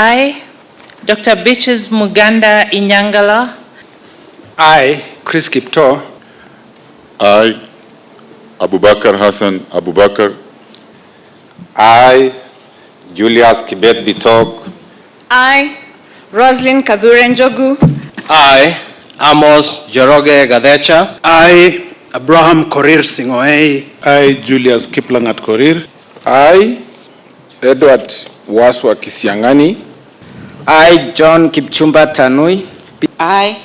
I, Dr. Beaches Muganda Inyangala. I, Chris Kipto. I, Abubakar Hassan Abubakar. I, Julius Kibet Bitog. I, Roslyn Kadhure Njogu. I, Amos Joroge Gadecha. I, Abraham Korir Singoei. I, Julius Kiplangat Korir. I, Edward Waswa Kisiangani. I, John Kipchumba Tanui. I,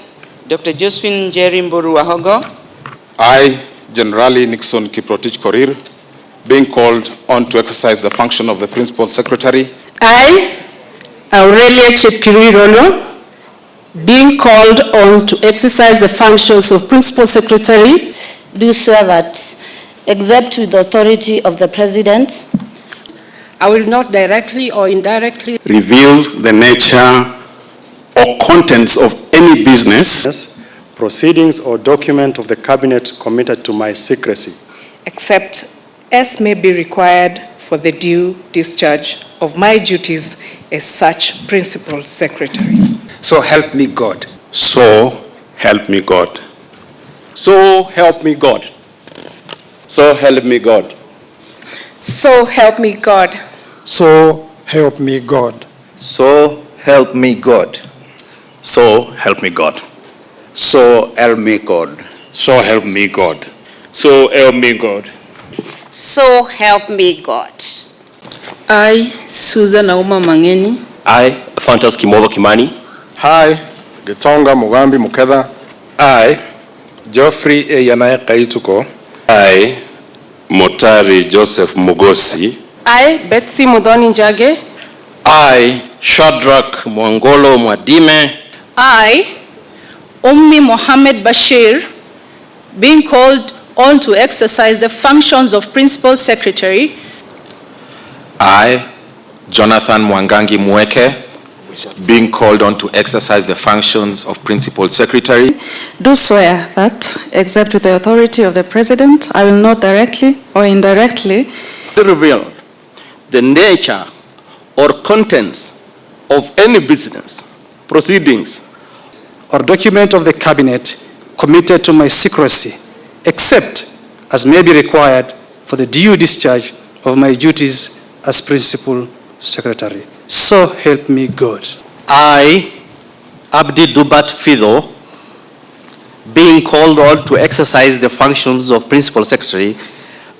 Dr. Josephine Njeri Mboru Wahogo. I, Generali Nixon Kiprotich Korir, being called on to exercise the function of the Principal Secretary. I, Aurelia Chepkirui, being called on to exercise the functions of Principal Secretary, do swear that, except with the authority of the President, I will not directly or indirectly reveal the nature or contents of any business, proceedings or document of the Cabinet committed to my secrecy, except as may be required for the due discharge of my duties as such Principal Secretary. so help me God. so help me God. So help me God. So help me God. So help me God. So help me God. So help me God. So help me God. So help me God. So help me God. So help me God. So help me God. I, Susan Auma Mangeni. I, Fantas Kimobo Kimani. Hi, Gitonga Mugambi Mukeda. I, Geoffrey Eyanaya Kaituko. I, Motari Joseph Mugosi. I, Betsy Mudhoni Njage. I, Shadrach Mwangolo Mwadime. I, Ummi Mohammed Bashir, being called on to exercise the functions of Principal Secretary. I, Jonathan Mwangangi Mweke, being called on to exercise the functions of Principal Secretary. Do swear that, except with the authority of the President, I will not directly or indirectly Reveal the nature or contents of any business, proceedings, or document of the Cabinet committed to my secrecy, except as may be required for the due discharge of my duties as Principal Secretary. So help me God. I, Abdi Dubat Fido, being called on to exercise the functions of Principal Secretary,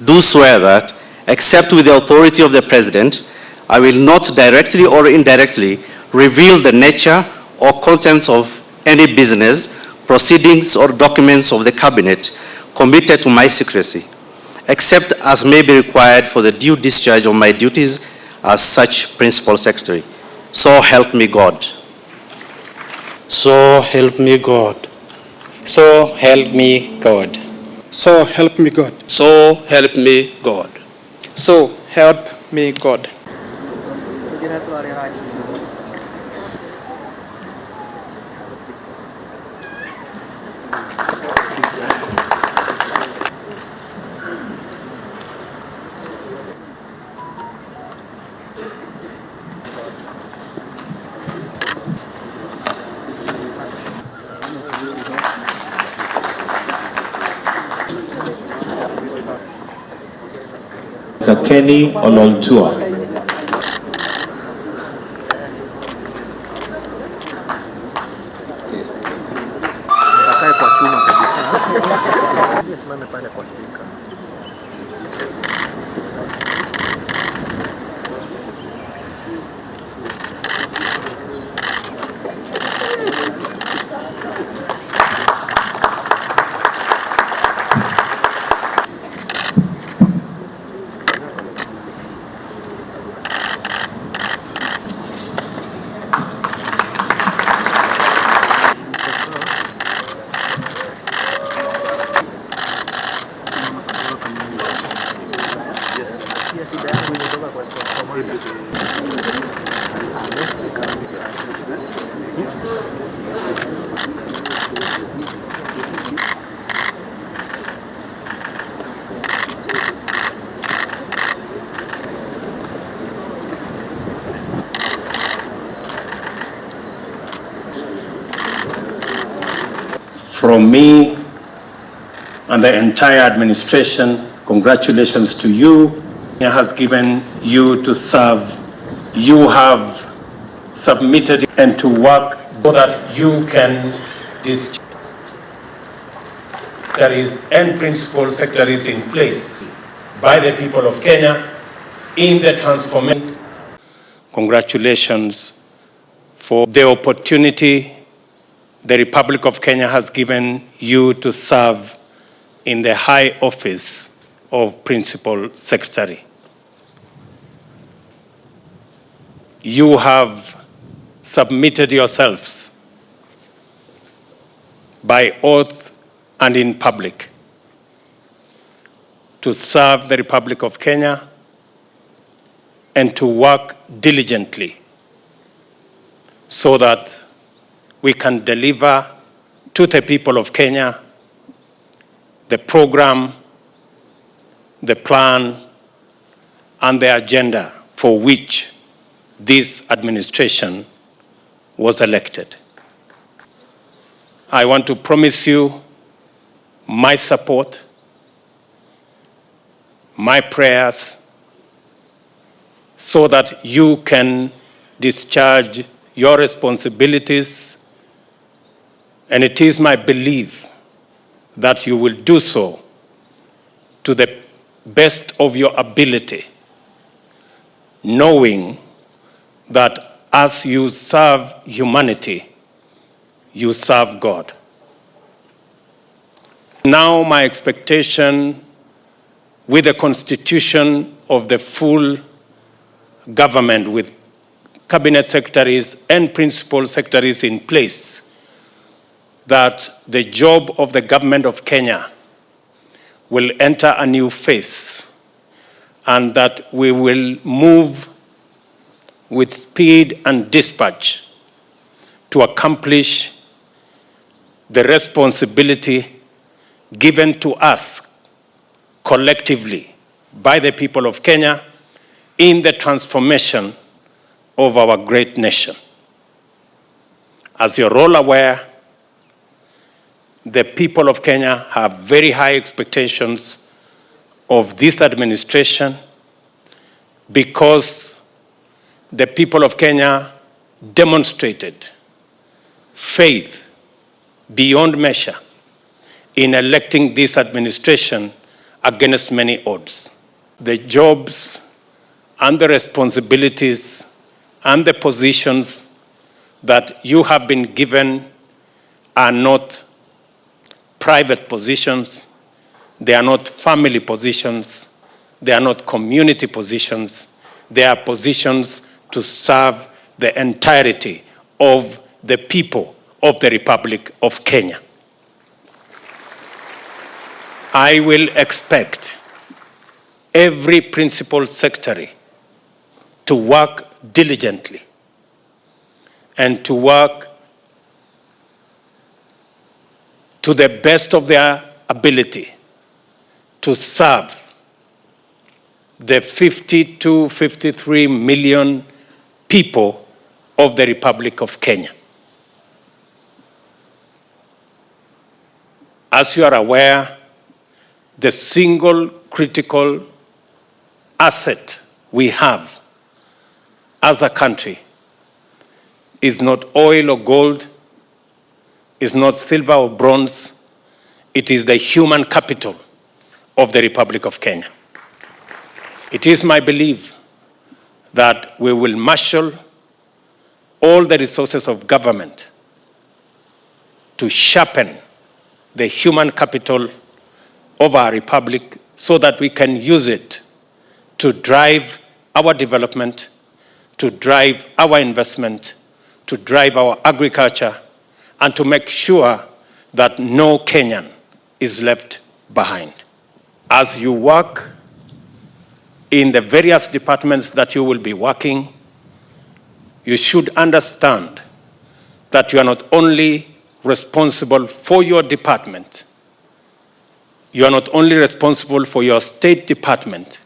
do swear that, except with the authority of the President, I will not directly or indirectly reveal the nature or contents of any business, proceedings, or documents of the Cabinet committed to my secrecy, except as may be required for the due discharge of my duties as such Principal Secretary. So help me God. So help me God. So help me God. So help me God. So help me God. So help me God. Kenny Olontua. From me and the entire administration, congratulations to you. Kenya has given you to serve. You have submitted and to work so that you can discharge secretaries and principal secretaries in place by the people of Kenya in the transformation. Congratulations for the opportunity the Republic of Kenya has given you to serve in the high office of Principal Secretary. You have submitted yourselves by oath and in public to serve the Republic of Kenya and to work diligently so that we can deliver to the people of Kenya the program, the plan, and the agenda for which this administration was elected. I want to promise you my support, my prayers, so that you can discharge your responsibilities, and it is my belief that you will do so to the best of your ability, knowing that as you serve humanity, you serve God. Now my expectation with the constitution of the full government with cabinet secretaries and principal secretaries in place, that the job of the government of Kenya will enter a new phase and that we will move with speed and dispatch to accomplish the responsibility given to us collectively by the people of Kenya in the transformation of our great nation. As you're all aware, the people of Kenya have very high expectations of this administration because the people of Kenya demonstrated faith beyond measure in electing this administration against many odds. The jobs and the responsibilities and the positions that you have been given are not private positions, they are not family positions, they are not community positions, they are positions to serve the entirety of the people of the Republic of Kenya. I will expect every principal secretary to work diligently and to work to the best of their ability to serve the 50 to 53 million people of the Republic of Kenya. As you are aware, the single critical asset we have as a country is not oil or gold, is not silver or bronze, it is the human capital of the Republic of Kenya. It is my belief that we will marshal all the resources of government to sharpen the human capital of our republic so that we can use it to drive our development, to drive our investment, to drive our agriculture, and to make sure that no Kenyan is left behind. As you work in the various departments that you will be working, you should understand that you are not only responsible for your department, you are not only responsible for your state department,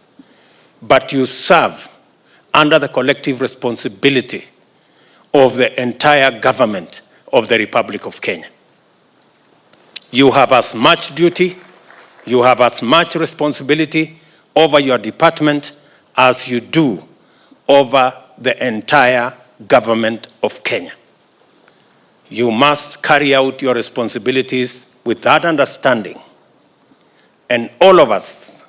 but you serve under the collective responsibility of the entire government of the Republic of Kenya. You have as much duty, you have as much responsibility over your department as you do over the entire government of Kenya. You must carry out your responsibilities with that understanding, and all of us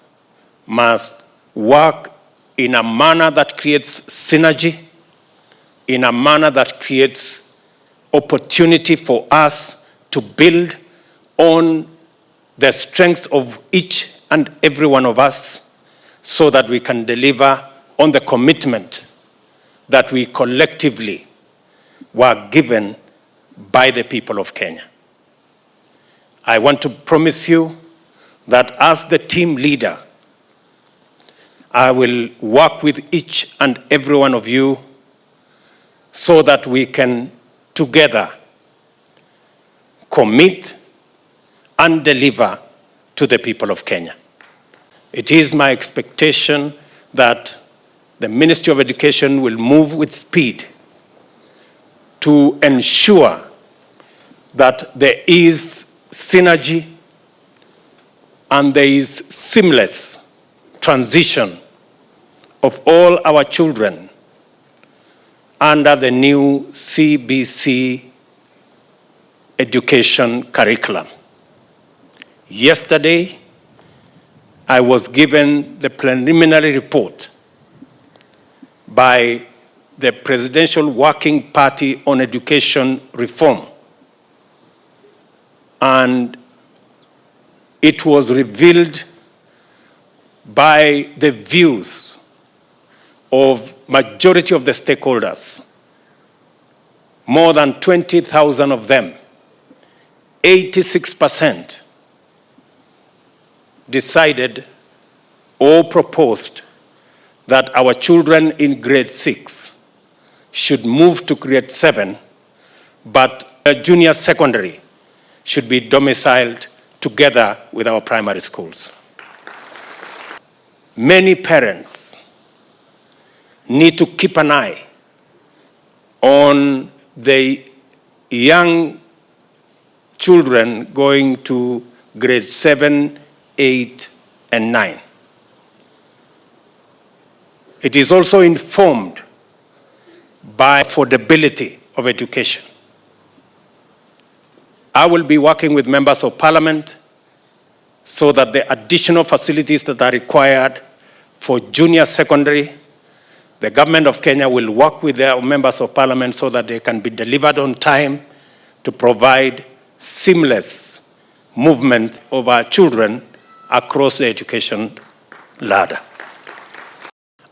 must work in a manner that creates synergy, in a manner that creates opportunity for us to build on the strength of each and every one of us so that we can deliver on the commitment that we collectively were given by the people of Kenya. I want to promise you that as the team leader, I will work with each and every one of you so that we can together commit and deliver to the people of Kenya. It is my expectation that the Ministry of Education will move with speed to ensure that there is synergy and there is seamless transition of all our children under the new CBC education curriculum. Yesterday, I was given the preliminary report by the Presidential Working Party on Education Reform. And it was revealed by the views of majority of the stakeholders, more than 20,000 of them, 86% decided or proposed that our children in grade 6 should move to grade 7, but junior secondary should be domiciled together with our primary schools. Many parents need to keep an eye on the young children going to grade 7, 8, and 9. It is also informed by affordability of education. I will be working with members of parliament so that the additional facilities that are required for junior secondary, the government of Kenya will work with their members of parliament so that they can be delivered on time to provide seamless movement of our children across the education ladder.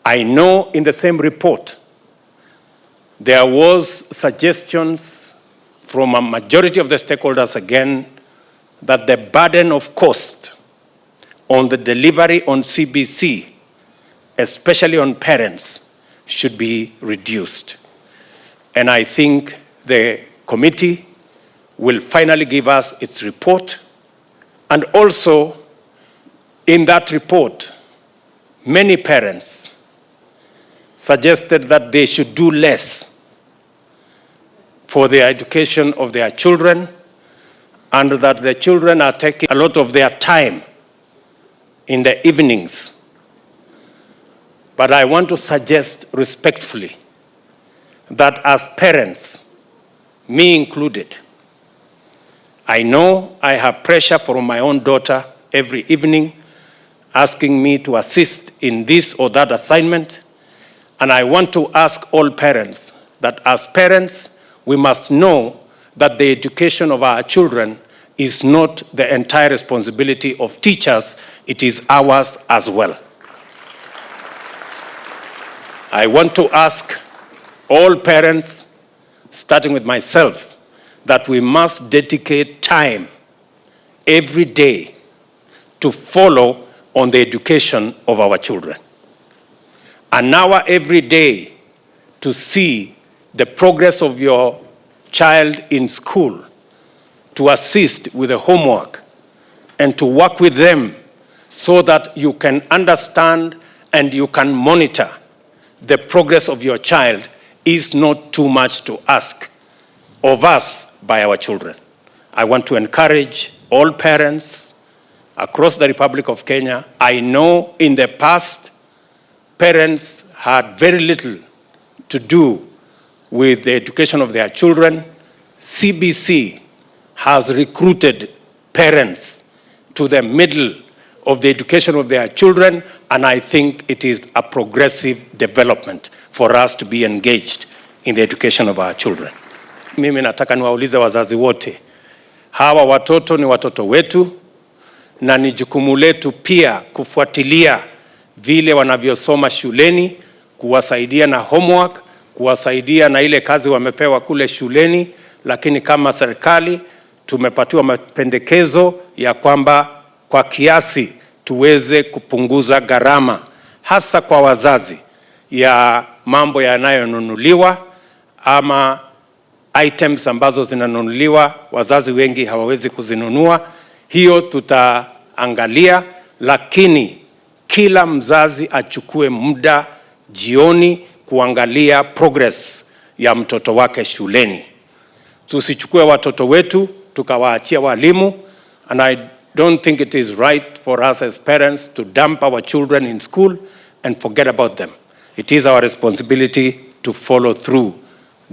I know in the same report there was suggestions from a majority of the stakeholders again that the burden of cost on the delivery on CBC, especially on parents, should be reduced. And I think the committee will finally give us its report. And also, in that report, many parents suggested that they should do less for the education of their children, and that the children are taking a lot of their time in the evenings. But I want to suggest respectfully that as parents, me included, I know I have pressure from my own daughter every evening asking me to assist in this or that assignment. And I want to ask all parents that as parents, we must know that the education of our children is not the entire responsibility of teachers, it is ours as well. I want to ask all parents, starting with myself, that we must dedicate time every day to follow on the education of our children. An hour every day to see the progress of your child in school, to assist with the homework, and to work with them so that you can understand and you can monitor the progress of your child is not too much to ask of us by our children. I want to encourage all parents across the Republic of Kenya. I know in the past, parents had very little to do with the education of their children. CBC has recruited parents to the middle of the education of their children, and I think it is a progressive development for us to be engaged in the education of our children. Mimi nataka niwaulize wazazi wote, hawa watoto ni watoto wetu, na ni jukumu letu pia kufuatilia vile wanavyosoma shuleni, kuwasaidia na homework, kuwasaidia na ile kazi wamepewa kule shuleni. Lakini kama serikali tumepatiwa mapendekezo ya kwamba kwa kiasi tuweze kupunguza gharama, hasa kwa wazazi, ya mambo yanayonunuliwa ama items ambazo zinanunuliwa wazazi wengi hawawezi kuzinunua. Hiyo tutaangalia, lakini kila mzazi achukue muda jioni kuangalia progress ya mtoto wake shuleni. Tusichukue watoto wetu tukawaachia walimu, and I don't think it is right for us as parents to dump our children in school and forget about them. It is our responsibility to follow through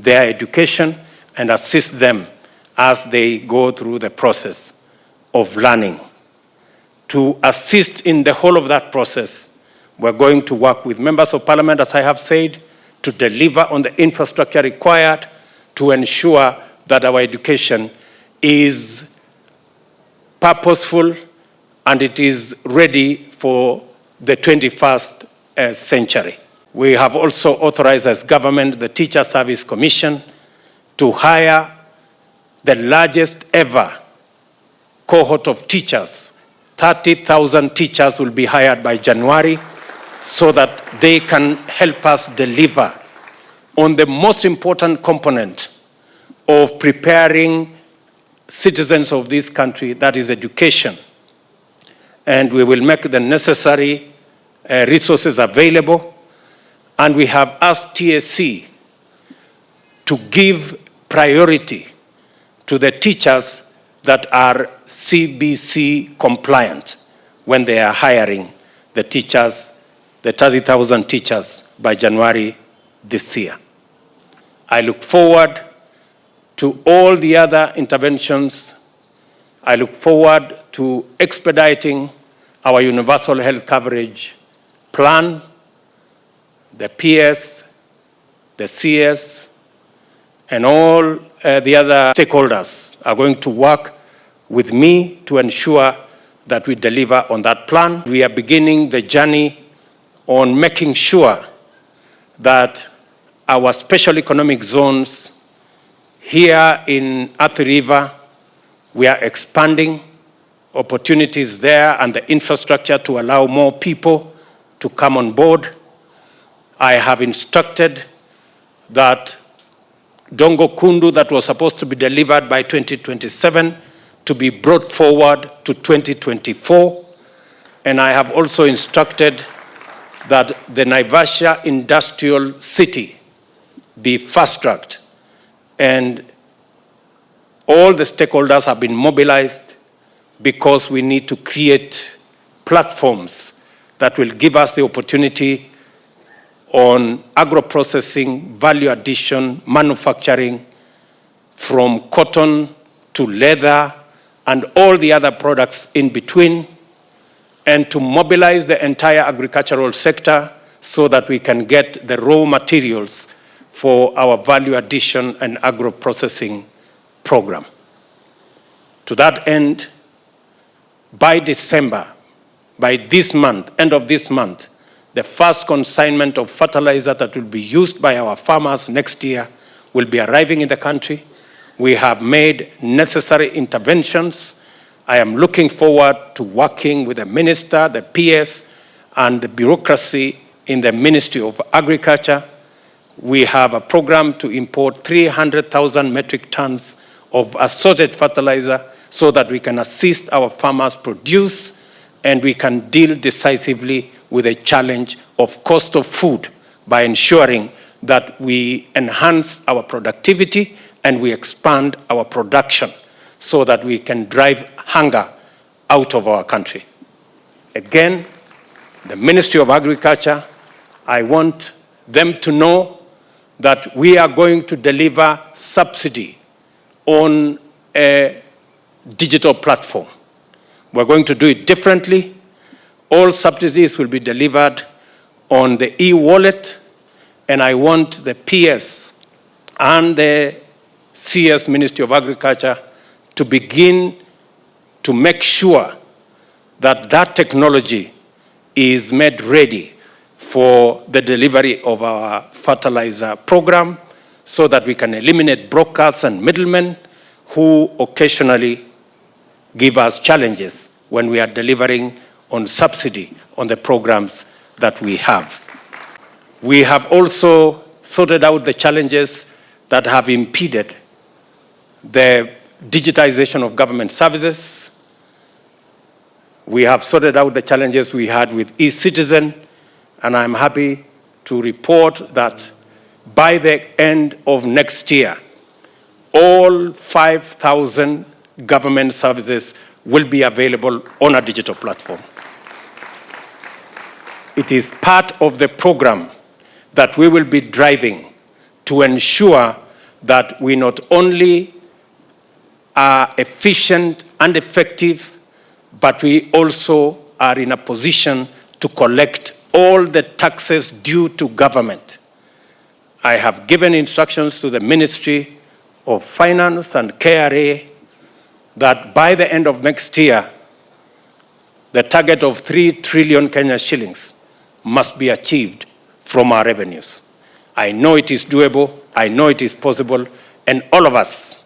their education and assist them as they go through the process of learning. To assist in the whole of that process, we're going to work with members of parliament, as I have said, to deliver on the infrastructure required to ensure that our education is purposeful and it is ready for the 21st century. We have also authorized as government the Teacher Service Commission to hire the largest ever cohort of teachers. 30,000 teachers will be hired by January so that they can help us deliver on the most important component of preparing citizens of this country, that is education. And we will make the necessary resources available. And we have asked TSC to give priority to the teachers that are CBC compliant when they are hiring the teachers, the 30,000 teachers by January this year. I look forward to all the other interventions. I look forward to expediting our universal health coverage plan. The PS, the CS, and all the other stakeholders are going to work with me to ensure that we deliver on that plan. We are beginning the journey on making sure that our special economic zones here in Athi River, we are expanding opportunities there and the infrastructure to allow more people to come on board. I have instructed that Dongo Kundu, that was supposed to be delivered by 2027, to be brought forward to 2024. And I have also instructed that the Naivasha Industrial City be fast-tracked. And all the stakeholders have been mobilized because we need to create platforms that will give us the opportunity on agro-processing, value addition, manufacturing, from cotton to leather and all the other products in between, and to mobilize the entire agricultural sector so that we can get the raw materials for our value addition and agro-processing program. To that end, by December, by this month, end of this month, the first consignment of fertilizer that will be used by our farmers next year will be arriving in the country. We have made necessary interventions. I am looking forward to working with the minister, the PS, and the bureaucracy in the Ministry of Agriculture. We have a program to import 300,000 metric tons of assorted fertilizer so that we can assist our farmers produce and we can deal decisively with the challenge of cost of food by ensuring that we enhance our productivity and we expand our production so that we can drive hunger out of our country. Again, the Ministry of Agriculture, I want them to know that we are going to deliver subsidy on a digital platform. We're going to do it differently. All subsidies will be delivered on the e-wallet, and I want the PS and the CS Ministry of Agriculture to begin to make sure that that technology is made ready for the delivery of our fertilizer program so that we can eliminate brokers and middlemen who occasionally give us challenges when we are delivering on subsidy on the programs that we have. We have also sorted out the challenges that have impeded the digitization of government services. We have sorted out the challenges we had with e-citizen, and I'm happy to report that by the end of next year, all 5,000 government services will be available on a digital platform. It is part of the program that we will be driving to ensure that we not only are efficient and effective, but we also are in a position to collect all the taxes due to government. I have given instructions to the Ministry of Finance and KRA that by the end of next year, the target of 3 trillion Kenya shillings must be achieved from our revenues. I know it is doable, I know it is possible, and all of us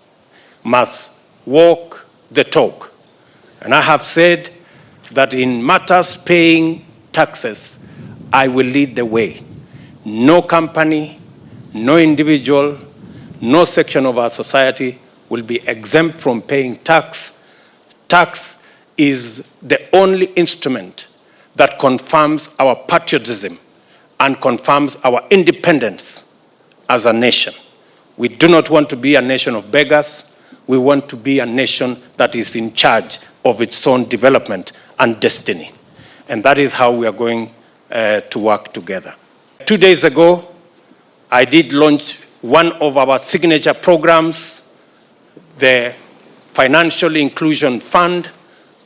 must walk the talk. And I have said that in matters paying taxes, I will lead the way. No company, no individual, no section of our society will be exempt from paying tax. Tax is the only instrument that confirms our patriotism and confirms our independence as a nation. We do not want to be a nation of beggars. We want to be a nation that is in charge of its own development and destiny. And that is how we are going to work together. 2 days ago, I did launch one of our signature programs, the Financial Inclusion Fund,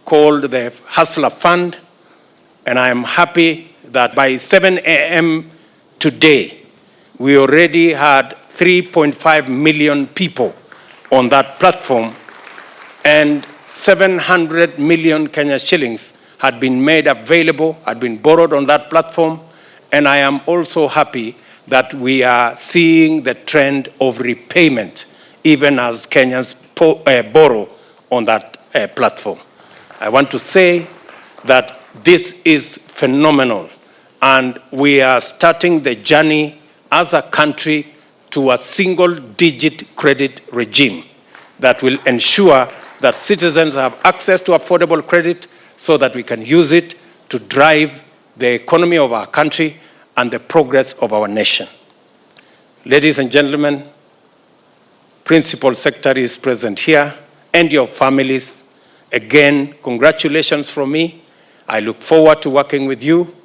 called the Hustler Fund. And I am happy that by 7 a.m. today, we already had 3.5 million people on that platform, and 700 million Kenya shillings had been made available, had been borrowed on that platform. And I am also happy that we are seeing the trend of repayment, even as Kenyans borrow on that platform. I want to say that this is phenomenal, and we are starting the journey as a country to a single-digit credit regime that will ensure that citizens have access to affordable credit so that we can use it to drive the economy of our country and the progress of our nation. Ladies and gentlemen, Principal Secretary is present here, and your families. Again, congratulations from me. I look forward to working with you,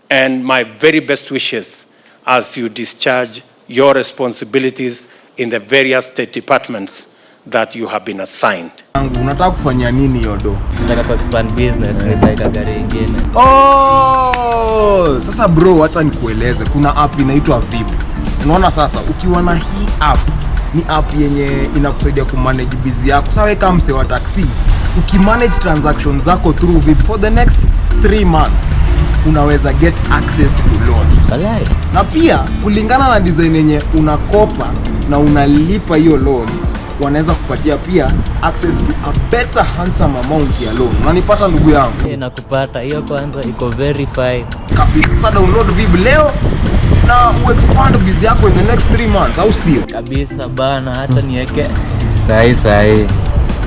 and my very best wishes as you discharge your responsibilities in the various state departments that you have been assigned. Unataka kufanya nini yodo? Nataka expand business, nitaweka gari nyingine. Oh! Sasa bro, acha nikueleze. Kuna app inaitwa VIP. Unaona sasa, ukiwa na hii app, ni app yenye inakusaidia kumanage busy yako. Sasa wewe kama mse wa taxi, ukimanage transactions zako through VIP for the next 3 months, unaweza get access to loan. Na pia kulingana na design yenye unakopa na unalipa hiyo loan, wanaweza kupatia pia access to a better handsome amount ya loan. Unanipata ndugu yangu? Nakupata. Hiyo kwanza iko verified. Kabisa. Sasa download VIP leo na uexpand busy yako in the next 3 months, au sio? Kabisa bana, hata niweke sahi.